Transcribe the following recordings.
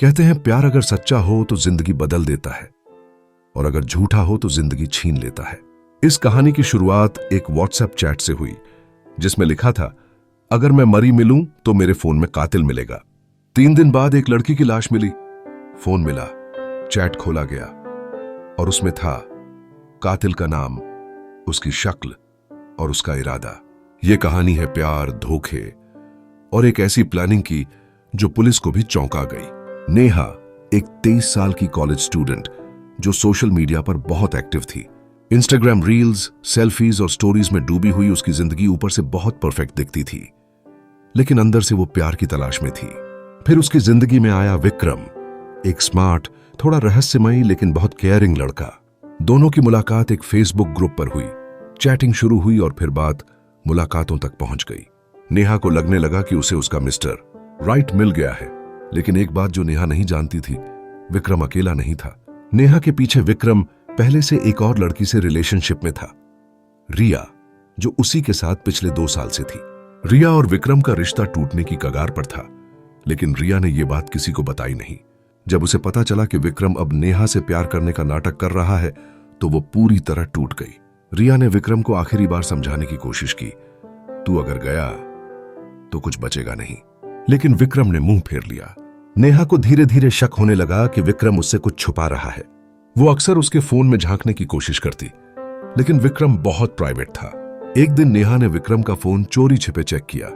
कहते हैं प्यार अगर सच्चा हो तो जिंदगी बदल देता है और अगर झूठा हो तो जिंदगी छीन लेता है। इस कहानी की शुरुआत एक व्हाट्सएप चैट से हुई जिसमें लिखा था, अगर मैं मरी मिलूं तो मेरे फोन में कातिल मिलेगा। 3 दिन बाद एक लड़की की लाश मिली। फोन मिला, चैट खोला गया और उसमें था कातिल का नाम, उसकी शक्ल और उसका इरादा। यह कहानी है प्यार, धोखे और एक ऐसी प्लानिंग की जो पुलिस को भी चौंका गई। नेहा एक 23 साल की कॉलेज स्टूडेंट जो सोशल मीडिया पर बहुत एक्टिव थी। इंस्टाग्राम रील्स, सेल्फीज और स्टोरीज में डूबी हुई उसकी जिंदगी ऊपर से बहुत परफेक्ट दिखती थी, लेकिन अंदर से वो प्यार की तलाश में थी। फिर उसकी जिंदगी में आया विक्रम, एक स्मार्ट, थोड़ा रहस्यमयी लेकिन बहुत केयरिंग लड़का। दोनों की मुलाकात एक फेसबुक ग्रुप पर हुई। चैटिंग शुरू हुई और फिर बात मुलाकातों तक पहुंच गई। नेहा को लगने लगा कि उसे उसका मिस्टर राइट मिल गया है, लेकिन एक बात जो नेहा नहीं जानती थी, विक्रम अकेला नहीं था। नेहा के पीछे विक्रम पहले से एक और लड़की से रिलेशनशिप में था, रिया, जो उसी के साथ पिछले 2 साल से थी। रिया और विक्रम का रिश्ता टूटने की कगार पर था, लेकिन रिया ने यह बात किसी को बताई नहीं। जब उसे पता चला कि विक्रम अब नेहा से प्यार करने का नाटक कर रहा है तो वो पूरी तरह टूट गई। रिया ने विक्रम को आखिरी बार समझाने की कोशिश की, तू अगर गया तो कुछ बचेगा नहीं, लेकिन विक्रम ने मुंह फेर लिया। नेहा को धीरे धीरे शक होने लगा कि विक्रम उससे कुछ छुपा रहा है। वो अक्सर उसके फोन में झांकने की कोशिश करती, लेकिन विक्रम बहुत प्राइवेट था। एक दिन नेहा ने विक्रम का फोन चोरी छिपे चेक किया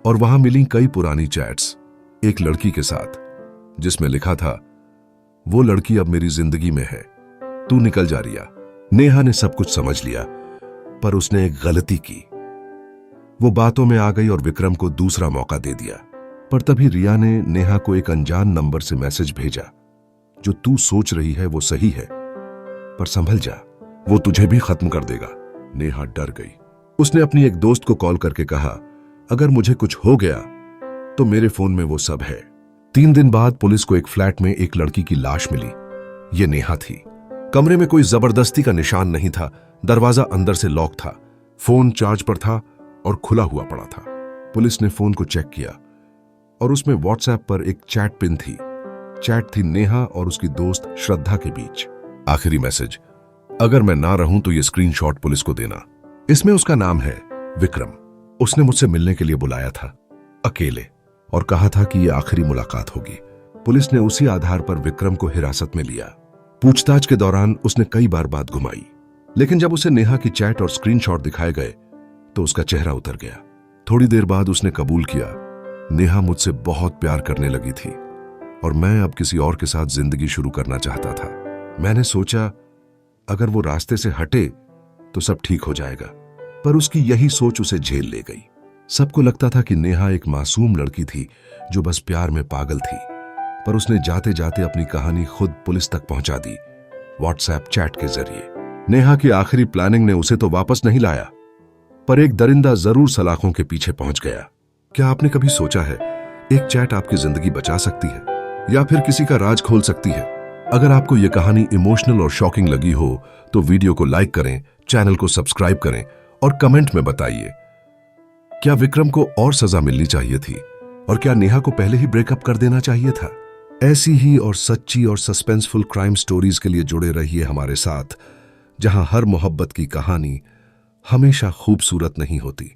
और वहां मिली कई पुरानी चैट्स एक लड़की के साथ, जिसमें लिखा था, वो लड़की अब मेरी जिंदगी में है, तू निकल जा रिया। नेहा ने सब कुछ समझ लिया, पर उसने एक गलती की। वो बातों में आ गई और विक्रम को दूसरा मौका दे दिया। पर तभी रिया ने नेहा को एक अनजान नंबर से मैसेज भेजा, जो तू सोच रही है वो सही है, पर संभल जा, वो तुझे भी खत्म कर देगा। नेहा डर गई। उसने अपनी एक दोस्त को कॉल करके कहा, अगर मुझे कुछ हो गया तो मेरे फोन में वो सब है। 3 दिन बाद पुलिस को एक फ्लैट में एक लड़की की लाश मिली। ये नेहा थी। कमरे में कोई जबरदस्ती का निशान नहीं था, दरवाजा अंदर से लॉक था, फोन चार्ज पर था और खुला हुआ पड़ा था। पुलिस ने फोन को चेक किया और उसमें व्हाट्सएप पर एक चैट पिन थी। चैट थी नेहा और उसकी दोस्त श्रद्धा के बीच। आखिरी मैसेज, अगर मैं ना रहूं तो ये स्क्रीनशॉट पुलिस को देना। इसमें उसका नाम है विक्रम। उसने मुझसे मिलने के लिए बुलाया था, अकेले, और कहा था कि यह आखिरी मुलाकात होगी। पुलिस ने उसी आधार पर विक्रम को हिरासत में लिया। पूछताछ के दौरान उसने कई बार बात घुमाई, लेकिन जब उसे नेहा की चैट और स्क्रीनशॉट दिखाए गए तो उसका चेहरा उतर गया। थोड़ी देर बाद उसने कबूल किया, नेहा मुझसे बहुत प्यार करने लगी थी और मैं अब किसी और के साथ जिंदगी शुरू करना चाहता था। मैंने सोचा अगर वो रास्ते से हटे तो सब ठीक हो जाएगा, पर उसकी यही सोच उसे झेल ले गई। सबको लगता था कि नेहा एक मासूम लड़की थी जो बस प्यार में पागल थी, पर उसने जाते जाते अपनी कहानी खुद पुलिस तक पहुंचा दी, व्हाट्सएप चैट के जरिए। नेहा की आखिरी प्लानिंग ने उसे तो वापस नहीं लाया, पर एक दरिंदा जरूर सलाखों के पीछे पहुंच गया। क्या आपने कभी सोचा है, एक चैट आपकी जिंदगी बचा सकती है या फिर किसी का राज खोल सकती है? अगर आपको यह कहानी इमोशनल और शॉकिंग लगी हो तो वीडियो को लाइक करें, चैनल को सब्सक्राइब करें और कमेंट में बताइए, क्या विक्रम को और सजा मिलनी चाहिए थी और क्या नेहा को पहले ही ब्रेकअप कर देना चाहिए था? ऐसी ही और सच्ची और सस्पेंसफुल क्राइम स्टोरीज के लिए जुड़े रहिए हमारे साथ, जहां हर मोहब्बत की कहानी हमेशा खूबसूरत नहीं होती।